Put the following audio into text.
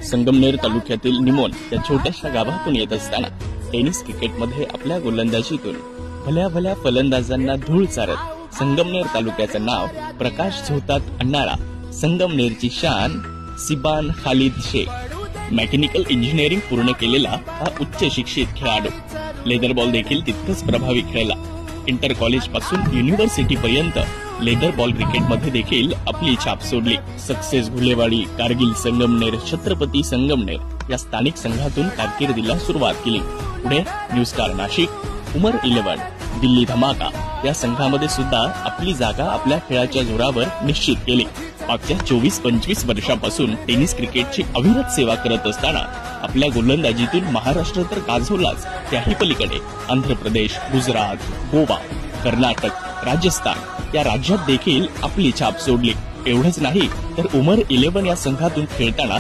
संगमनेर तालुक्यातील निमोन या छोट्याशा गावातून येत असताना टेनिस क्रिकेटमध्ये आपल्या गोलंदाजीतून भल्या भल्या फलंदाजांना धूळ चारत संगमनेर तालुक्याचं नाव प्रकाश झोतात आणणारा संगमनेरची शान सिबान खालिद शेख मेकॅनिकल इंजिनिअरिंग पूर्ण केलेला हा उच्च शिक्षित खेळाडू लेदर बॉल देखील तितकंच प्रभावी खेळला। इंटर कॉलेज पासून युनिव्हर्सिटी पर्यंत लेदर बॉल क्रिकेटमध्ये देखील आपली छाप सोडली। सक्सेस घुलेवाडी, कारगिल संगमनेर, छत्रपती संगमनेर या स्थानिक संघातून कारकिर्दीला सुरुवात केली। पुढे न्यू स्टार नाशिक, उमर 11, दिल्ली धमाका या संघामध्ये सुद्धा आपली जागा आपल्या खेळाच्या जोरावर निश्चित केली। मागच्या 24-25 वर्षापासून टेनिस क्रिकेटची अविरत सेवा करत असताना आपल्या गोलंदाजीतून महाराष्ट्र तर गाजवलाच, त्याही पलीकडे आंध्र प्रदेश, गुजरात, गोवा, कर्नाटक, राजस्थान या राज्यात देखील आपली छाप सोडली। एवढंच नाही तर उमर 11 या संघातून खेळताना